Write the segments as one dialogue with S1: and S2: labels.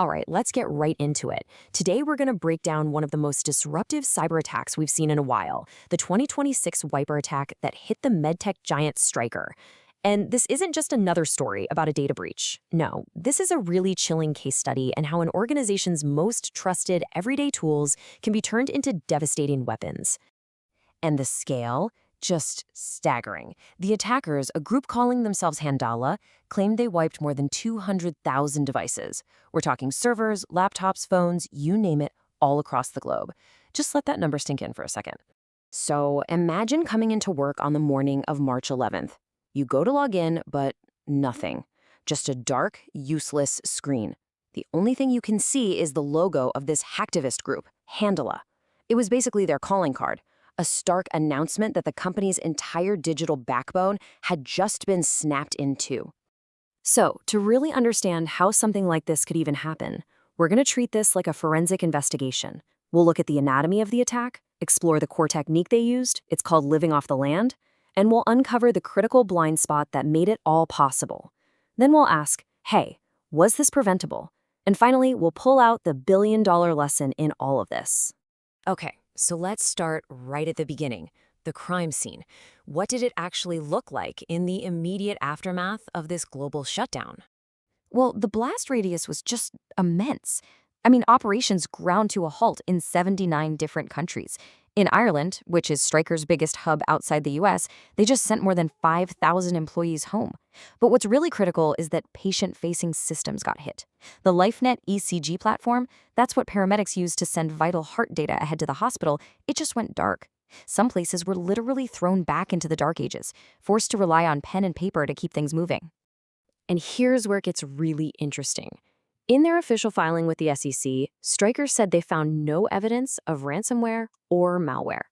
S1: All right, let's get right into it. Today, we're going to break down one of the most disruptive cyber attacks we've seen in a while, the 2026 wiper attack that hit the medtech giant Stryker. And this isn't just another story about a data breach. No, this is a really chilling case study in how an organization's most trusted everyday tools can be turned into devastating weapons. And the scale? Just staggering. The attackers, a group calling themselves Handala, claimed they wiped more than 200,000 devices. We're talking servers, laptops, phones, you name it, all across the globe. Just let that number sink in for a second. So imagine coming into work on the morning of March 11th. You go to log in, but nothing. Just a dark, useless screen. The only thing you can see is the logo of this hacktivist group, Handala. It was basically their calling card. A stark announcement that the company's entire digital backbone had just been snapped in two. So, to really understand how something like this could even happen, we're going to treat this like a forensic investigation. We'll look at the anatomy of the attack, explore the core technique they used, it's called living off the land, and we'll uncover the critical blind spot that made it all possible. Then we'll ask, hey, was this preventable? And finally, we'll pull out the billion-dollar lesson in all of this. Okay. So let's start right at the beginning, the crime scene. What did it actually look like in the immediate aftermath of this global shutdown? Well, the blast radius was just immense. Operations ground to a halt in 79 different countries. In Ireland, which is Stryker's biggest hub outside the US, they just sent more than 5,000 employees home. But what's really critical is that patient-facing systems got hit. The Lifenet ECG platform, that's what paramedics use to send vital heart data ahead to the hospital, it just went dark. Some places were literally thrown back into the dark ages, forced to rely on pen and paper to keep things moving. And here's where it gets really interesting. In their official filing with the SEC, Stryker said they found no evidence of ransomware or malware.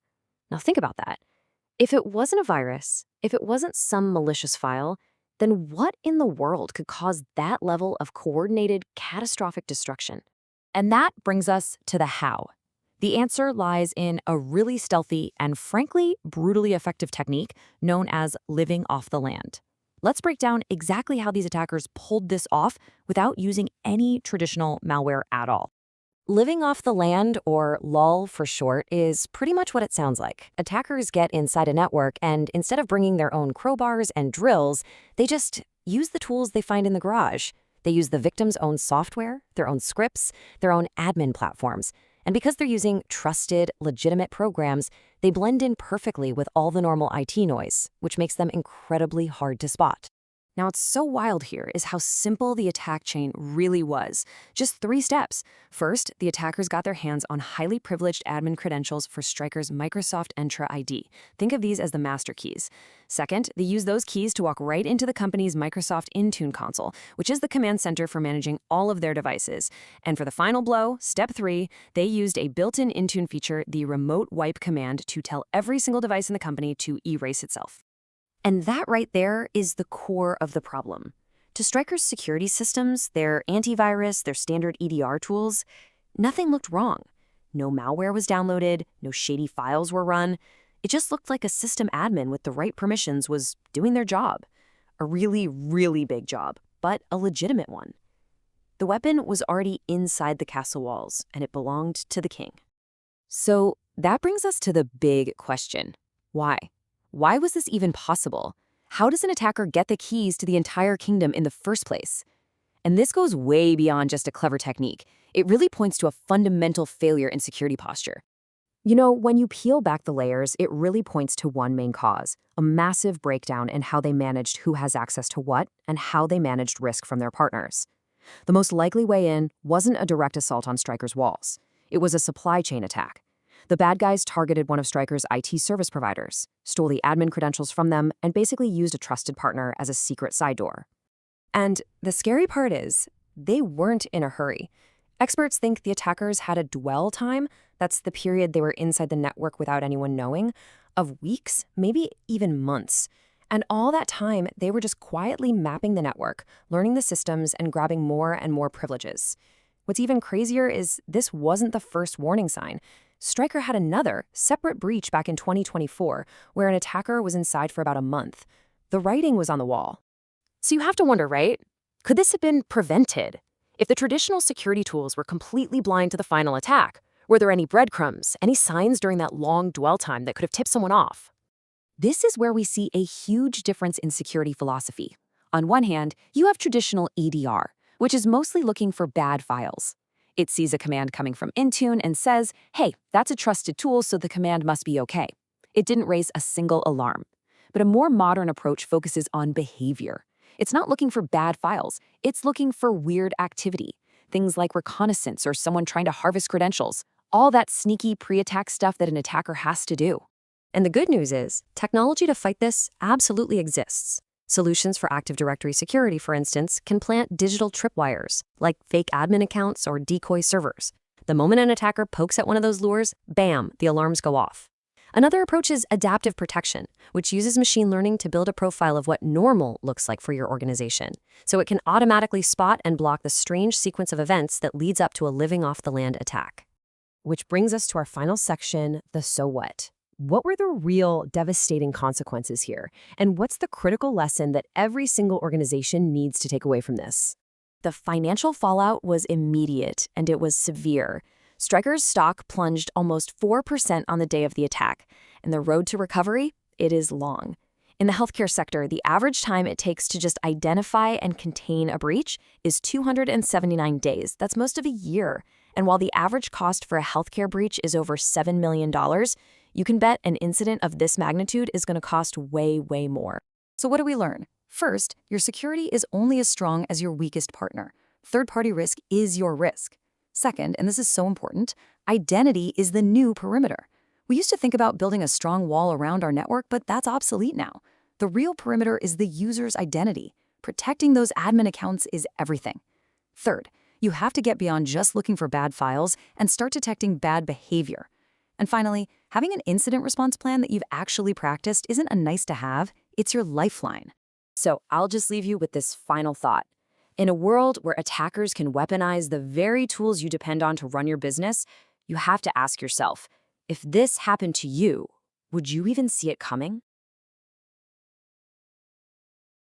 S1: Now think about that. If it wasn't a virus, if it wasn't some malicious file, then what in the world could cause that level of coordinated, catastrophic destruction? And that brings us to the how. The answer lies in a really stealthy and frankly brutally effective technique known as living off the land. Let's break down exactly how these attackers pulled this off without using any traditional malware at all. Living off the land, or LOL for short, is pretty much what it sounds like. Attackers get inside a network and instead of bringing their own crowbars and drills, they just use the tools they find in the garage. They use the victim's own software, their own scripts, their own admin platforms. And because they're using trusted, legitimate programs, they blend in perfectly with all the normal IT noise, which makes them incredibly hard to spot. Now, what's so wild here is how simple the attack chain really was. Just 3 steps. First, the attackers got their hands on highly privileged admin credentials for Stryker's Microsoft Entra ID. Think of these as the master keys. Second, they used those keys to walk right into the company's Microsoft Intune console, which is the command center for managing all of their devices. And for the final blow, step 3, they used a built-in Intune feature, the remote wipe command, to tell every single device in the company to erase itself. And that right there is the core of the problem. To Stryker's security systems, their antivirus, their standard EDR tools, nothing looked wrong. No malware was downloaded, no shady files were run. It just looked like a system admin with the right permissions was doing their job. A really, really big job, but a legitimate one. The weapon was already inside the castle walls, and it belonged to the king. So that brings us to the big question. Why? Why was this even possible? How does an attacker get the keys to the entire kingdom in the first place? And this goes way beyond just a clever technique. It really points to a fundamental failure in security posture. You know, when you peel back the layers, it really points to one main cause, a massive breakdown in how they managed who has access to what and how they managed risk from their partners. The most likely way in wasn't a direct assault on Stryker's walls. It was a supply chain attack. The bad guys targeted one of Stryker's IT service providers, stole the admin credentials from them, and basically used a trusted partner as a secret side door. And the scary part is, they weren't in a hurry. Experts think the attackers had a dwell time, that's the period they were inside the network without anyone knowing, of weeks, maybe even months. And all that time, they were just quietly mapping the network, learning the systems, and grabbing more and more privileges. What's even crazier is this wasn't the first warning sign. Stryker had another, separate breach back in 2024, where an attacker was inside for about a month. The writing was on the wall. So you have to wonder, right? Could this have been prevented? If the traditional security tools were completely blind to the final attack, were there any breadcrumbs, any signs during that long dwell time that could have tipped someone off? This is where we see a huge difference in security philosophy. On one hand, you have traditional EDR, which is mostly looking for bad files. It sees a command coming from Intune and says, hey, that's a trusted tool, so the command must be okay. It didn't raise a single alarm. But a more modern approach focuses on behavior. It's not looking for bad files, it's looking for weird activity. Things like reconnaissance or someone trying to harvest credentials. All that sneaky pre-attack stuff that an attacker has to do. And the good news is, technology to fight this absolutely exists. Solutions for Active Directory security, for instance, can plant digital tripwires, like fake admin accounts or decoy servers. The moment an attacker pokes at one of those lures, bam, the alarms go off. Another approach is adaptive protection, which uses machine learning to build a profile of what normal looks like for your organization, so it can automatically spot and block the strange sequence of events that leads up to a living off-the-land attack. Which brings us to our final section, the so what. What were the real devastating consequences here? And what's the critical lesson that every single organization needs to take away from this? The financial fallout was immediate, and it was severe. Stryker's stock plunged almost 4% on the day of the attack, and the road to recovery, it is long. In the healthcare sector, the average time it takes to just identify and contain a breach is 279 days. That's most of a year. And while the average cost for a healthcare breach is over $7 million, you can bet an incident of this magnitude is going to cost way, way more. So what do we learn? First, your security is only as strong as your weakest partner. Third-party risk is your risk. Second, and this is so important, identity is the new perimeter. We used to think about building a strong wall around our network, but that's obsolete now. The real perimeter is the user's identity. Protecting those admin accounts is everything. Third, you have to get beyond just looking for bad files and start detecting bad behavior. And finally, having an incident response plan that you've actually practiced isn't a nice to have, it's your lifeline. So I'll just leave you with this final thought. In a world where attackers can weaponize the very tools you depend on to run your business, you have to ask yourself, if this happened to you, would you even see it coming?